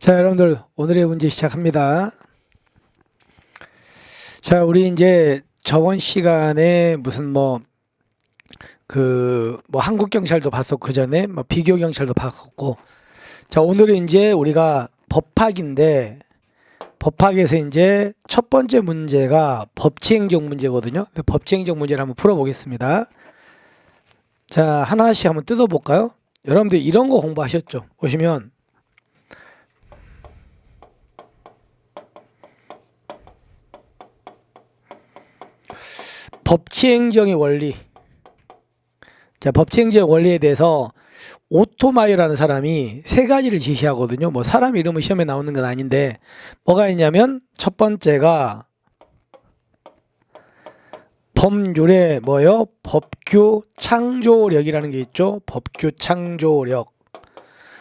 자, 여러분들 오늘의 문제 시작합니다. 자, 우리 이제 저번 시간에 무슨 한국 경찰도 봤었고, 그 전에 비교 경찰도 봤었고, 자, 오늘은 이제 우리가 법학인데, 법학에서 이제 첫 번째 문제가 법치행정 문제거든요. 법치행정 문제를 한번 풀어보겠습니다. 자, 하나씩 한번 뜯어볼까요? 여러분들 이런 거 공부하셨죠? 보시면 법치행정의 원리. 자, 법치행정의 원리에 대해서 오토마이라는 사람이 세 가지를 제시하거든요. 사람 이름은 시험에 나오는 건 아닌데 뭐가 있냐면 첫 번째가 법률의 법규 창조력이라는 게 있죠. 법규 창조력.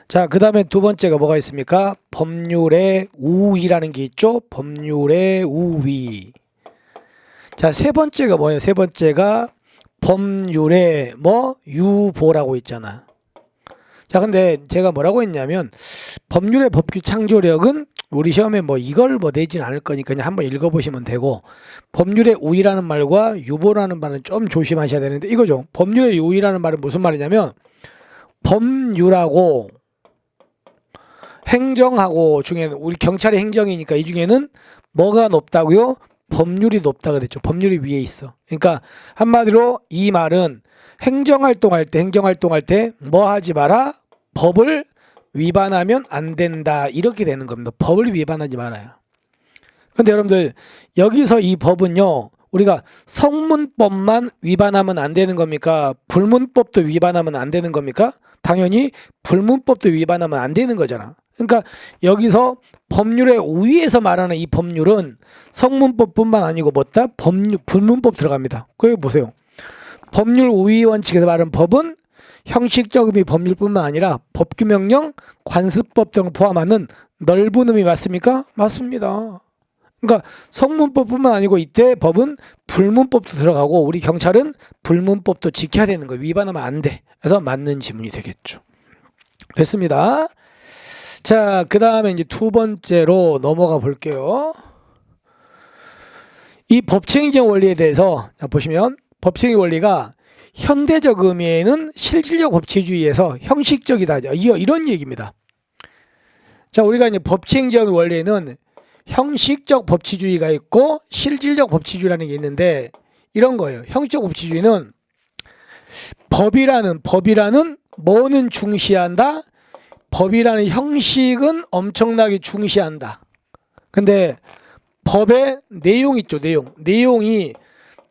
자, 그 다음에 두 번째가 뭐가 있습니까? 법률의 우위라는 게 있죠. 법률의 우위. 자, 세 번째가 뭐예요? 세 번째가 법률의 유보라고 있잖아. 자, 근데 제가 뭐라고 했냐면 법률의 법규 창조력은 우리 시험에 이걸 내진 않을 거니까 그냥 한번 읽어보시면 되고, 법률의 우위라는 말과 유보라는 말은 좀 조심하셔야 되는데 이거죠. 법률의 우위라는 말은 무슨 말이냐면 법률하고 행정하고 중에는 우리 경찰의 행정이니까 이 중에는 뭐가 높다고요? 법률이 높다 그랬죠. 법률이 위에 있어. 그러니까 한마디로 이 말은 행정활동할 때 뭐 하지 마라? 법을 위반하면 안 된다. 이렇게 되는 겁니다. 법을 위반하지 말아요. 그런데 여러분들 여기서 이 법은요, 우리가 성문법만 위반하면 안 되는 겁니까? 불문법도 위반하면 안 되는 겁니까? 당연히 불문법도 위반하면 안 되는 거잖아. 그러니까 여기서 법률의 우위에서 말하는 이 법률은 성문법뿐만 아니고 불문법 들어갑니다. 거기 보세요. 법률 우위 원칙에서 말하는 법은 형식적 의미 법률뿐만 아니라 법규, 명령, 관습법 등을 포함하는 넓은 의미 맞습니까? 맞습니다. 그러니까 성문법뿐만 아니고 이때 법은 불문법도 들어가고 우리 경찰은 불문법도 지켜야 되는 거예요. 위반하면 안 돼. 그래서 맞는 지문이 되겠죠. 됐습니다. 자, 그 다음에 이제 두 번째로 넘어가 볼게요. 이 법치행정 원리에 대해서 보시면 법치행정 원리가 현대적 의미에는 실질적 법치주의에서 형식적이다. 이런 얘기입니다. 자, 우리가 이제 법치행정 원리에는 형식적 법치주의가 있고 실질적 법치주의라는 게 있는데 이런 거예요. 형식적 법치주의는 법이라는 뭐는 중시한다? 법이라는 형식은 엄청나게 중시한다. 근데 법의 내용 있죠. 내용이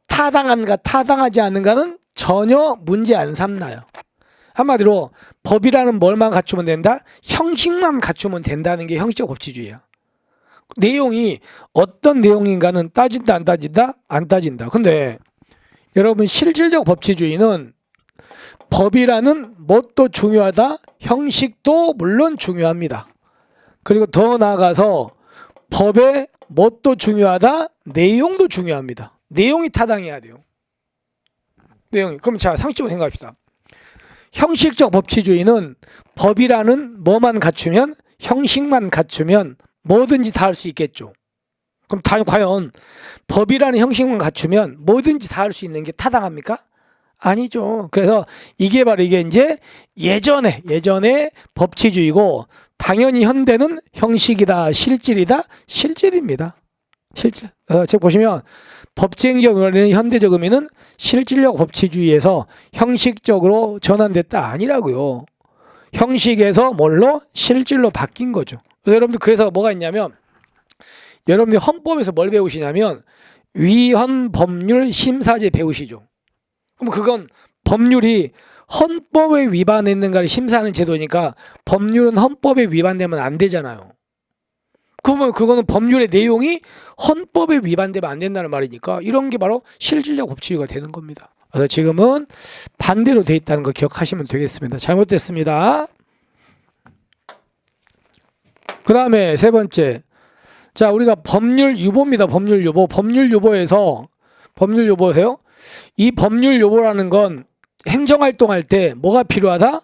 타당한가 타당하지 않은가는 전혀 문제 안 삼나요. 한마디로 법이라는 뭘만 갖추면 된다? 형식만 갖추면 된다는 게 형식적 법치주의야. 내용이 어떤 내용인가는 따진다 안 따진다? 안 따진다. 근데 여러분 실질적 법치주의는 법이라는 뭣도 중요하다? 형식도 물론 중요합니다. 그리고 더 나아가서 법의 뭣도 중요하다? 내용도 중요합니다. 내용이 타당해야 돼요. 그럼 자, 상식적으로 생각합시다. 형식적 법치주의는 법이라는 뭐만 갖추면, 형식만 갖추면 뭐든지 다 할 수 있겠죠. 그럼 과연 법이라는 형식만 갖추면 뭐든지 다 할 수 있는 게 타당합니까? 아니죠. 그래서 이게 이제 예전에 법치주의고, 당연히 현대는 형식이다, 실질이다, 실질입니다. 실질. 지금 보시면 법치행정 원리는 현대적 의미는 실질적 법치주의에서 형식적으로 전환됐다 아니라고요. 형식에서 뭘로? 실질로 바뀐 거죠. 그래서 여러분들 그래서 뭐가 있냐면 여러분들 헌법에서 뭘 배우시냐면 위헌법률 심사제 배우시죠. 그럼 그건 법률이 헌법에 위반했는가를 심사하는 제도니까 법률은 헌법에 위반되면 안 되잖아요. 그러면 그거는 법률의 내용이 헌법에 위반되면 안 된다는 말이니까 이런 게 바로 실질적 법치주의가 되는 겁니다. 그래서 지금은 반대로 돼 있다는 거 기억하시면 되겠습니다. 잘못됐습니다. 그 다음에 세 번째. 자, 우리가 법률 유보입니다. 법률 유보. 법률 유보세요. 이 법률 유보라는 건 행정활동할 때 뭐가 필요하다?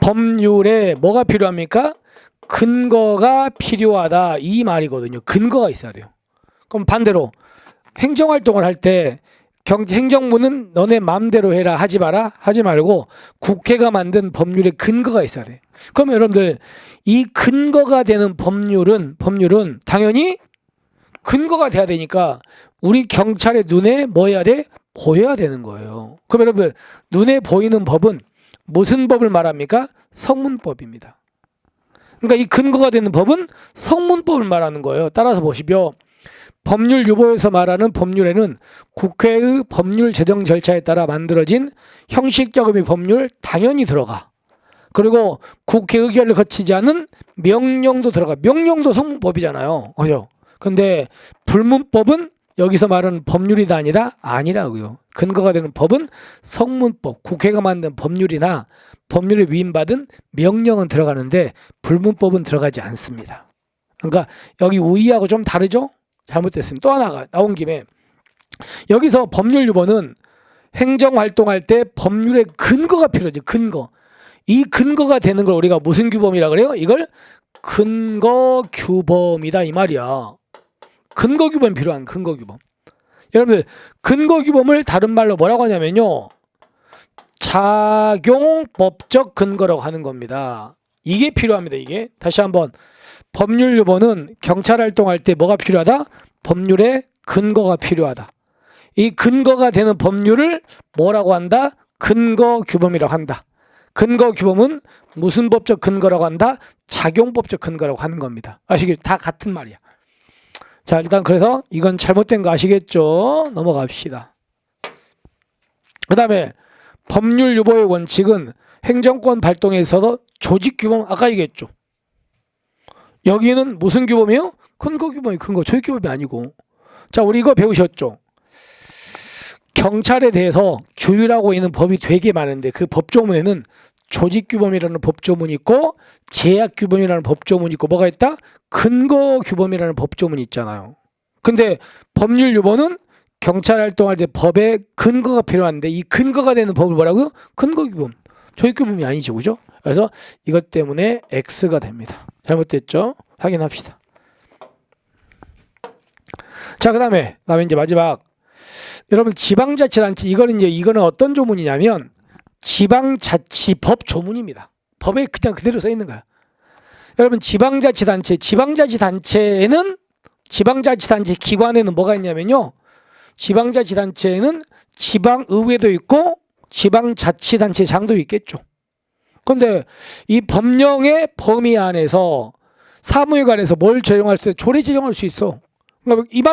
법률에 뭐가 필요합니까? 근거가 필요하다 이 말이거든요. 근거가 있어야 돼요. 그럼 반대로 행정활동을 할 때 행정부는 너네 마음대로 해라 하지 마라 하지 말고 국회가 만든 법률에 근거가 있어야 돼. 그러면 여러분들 이 근거가 되는 법률은 당연히 근거가 돼야 되니까 우리 경찰의 눈에 뭐 해야 돼? 보여야 되는 거예요. 그럼 여러분들 눈에 보이는 법은 무슨 법을 말합니까? 성문법입니다. 그러니까 이 근거가 되는 법은 성문법을 말하는 거예요. 따라서 보십시오. 법률유보에서 말하는 법률에는 국회의 법률 제정 절차에 따라 만들어진 형식적인 법률 당연히 들어가. 그리고 국회 의결을 거치지 않은 명령도 들어가. 명령도 성문법이잖아요. 그죠? 근데 불문법은 여기서 말하는 법률이 아니라고요. 근거가 되는 법은 성문법, 국회가 만든 법률이나 법률에 위임받은 명령은 들어가는데 불문법은 들어가지 않습니다. 그러니까 여기 우이하고 좀 다르죠? 잘못됐습니다. 또 하나가 나온 김에 여기서 법률유보는 행정활동할 때 법률의 근거가 필요하죠. 근거. 이 근거가 되는 걸 우리가 무슨 규범이라 그래요? 이걸 근거규범이다 이 말이야. 근거규범이 필요한 근거규범. 여러분들 근거규범을 다른 말로 뭐라고 하냐면요. 작용법적 근거라고 하는 겁니다. 이게 필요합니다. 이게 다시 한번 법률유보는 경찰활동할 때 뭐가 필요하다? 법률의 근거가 필요하다. 이 근거가 되는 법률을 뭐라고 한다? 근거규범이라고 한다. 근거규범은 무슨 법적 근거라고 한다? 작용법적 근거라고 하는 겁니다. 아시겠죠? 다 같은 말이야. 자, 일단 그래서 이건 잘못된 거 아시겠죠? 넘어갑시다. 그 다음에 법률유보의 원칙은 행정권 발동에 있어서 조직규범, 아까 얘기했죠. 여기는 무슨 규범이에요? 근거규범이 근거, 조직규범이 아니고. 자, 우리 이거 배우셨죠? 경찰에 대해서 규율하고 있는 법이 되게 많은데 그 법조문에는 조직규범이라는 법조문이 있고 제약규범이라는 법조문이 있고 뭐가 있다? 근거규범이라는 법조문이 있잖아요. 근데 법률유보는 경찰 활동할 때 법에 근거가 필요한데 이 근거가 되는 법을 뭐라고요? 근거규범, 조직규범이 아니죠. 그죠? 그래서 이것 때문에 X가 됩니다. 잘못됐죠? 확인합시다. 자, 그 다음에 이제 마지막. 여러분, 지방자치단체, 이거는 어떤 조문이냐면, 지방자치법 조문입니다. 법에 그냥 그대로 써 있는 거야. 여러분, 지방자치단체 기관에는 뭐가 있냐면요. 지방자치단체에는 지방의회도 있고, 지방자치단체장도 있겠죠. 그런데 이 법령의 범위 안에서 사무회관에서 뭘 제정할 수 있어? 조례 제정할 수 있어. 그러니까 이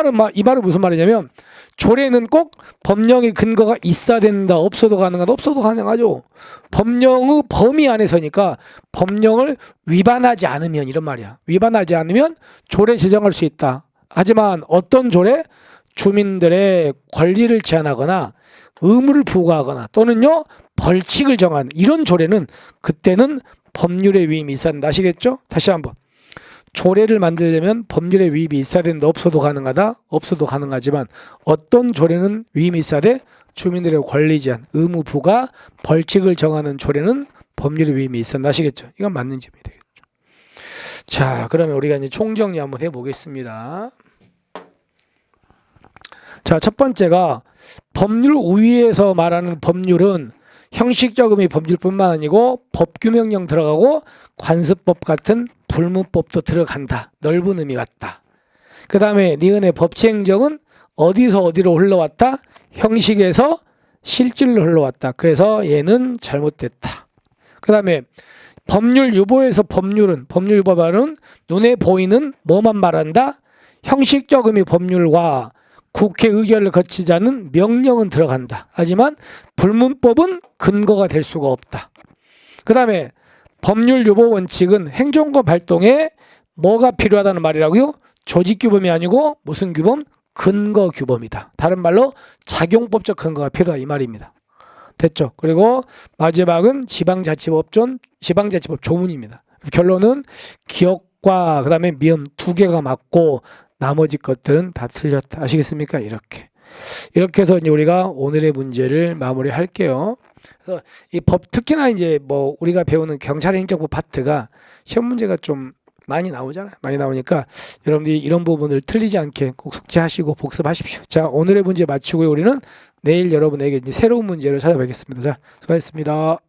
말은 무슨 말이냐면 조례는 꼭 법령의 근거가 있어야 된다. 없어도 가능하다. 없어도 가능하죠. 법령의 범위 안에서니까 법령을 위반하지 않으면 이런 말이야. 위반하지 않으면 조례 제정할 수 있다. 하지만 어떤 조례? 주민들의 권리를 제한하거나 의무를 부과하거나 또는요 벌칙을 정하는 이런 조례는 그때는 법률의 위임이 있어야 된다. 아시겠죠? 다시 한번. 조례를 만들려면 법률의 위임이 있어야 되는데 없어도 가능하다? 없어도 가능하지만 어떤 조례는 위임이 있어야 돼? 주민들의 권리 제한, 의무 부과, 벌칙을 정하는 조례는 법률의 위임이 있어야 된다. 아시겠죠? 이건 맞는 점이 되겠죠. 자, 그러면 우리가 이제 총정리 한번 해보겠습니다. 자, 첫 번째가 법률 우위에서 말하는 법률은 형식적 의미 법률뿐만 아니고 법규명령 들어가고 관습법 같은 불문법도 들어간다. 넓은 의미 같다. 그 다음에 니은의 법치행정은 어디서 어디로 흘러왔다? 형식에서 실질로 흘러왔다. 그래서 얘는 잘못됐다. 그 다음에 법률유보에서 법률유보는 눈에 보이는 뭐만 말한다? 형식적 의미 법률과 국회 의결을 거치지 않은 명령은 들어간다. 하지만 불문법은 근거가 될 수가 없다. 그 다음에 법률유보 원칙은 행정권 발동에 뭐가 필요하다는 말이라고요? 조직규범이 아니고 무슨 규범? 근거규범이다. 다른 말로 작용법적 근거가 필요하다 이 말입니다. 됐죠? 그리고 마지막은 지방자치법 조문입니다. 결론은 기억과 그 다음에 미음 두 개가 맞고 나머지 것들은 다 틀렸다. 아시겠습니까? 이렇게 해서 이제 우리가 오늘의 문제를 마무리할게요. 그래서 이 법 특히나 이제 뭐 우리가 배우는 경찰행정부 파트가 시험 문제가 좀 많이 나오잖아요. 많이 나오니까 여러분들이 이런 부분을 틀리지 않게 꼭 숙지하시고 복습하십시오. 자, 오늘의 문제 마치고요. 우리는 내일 여러분에게 이제 새로운 문제를 찾아뵙겠습니다. 자, 수고하셨습니다.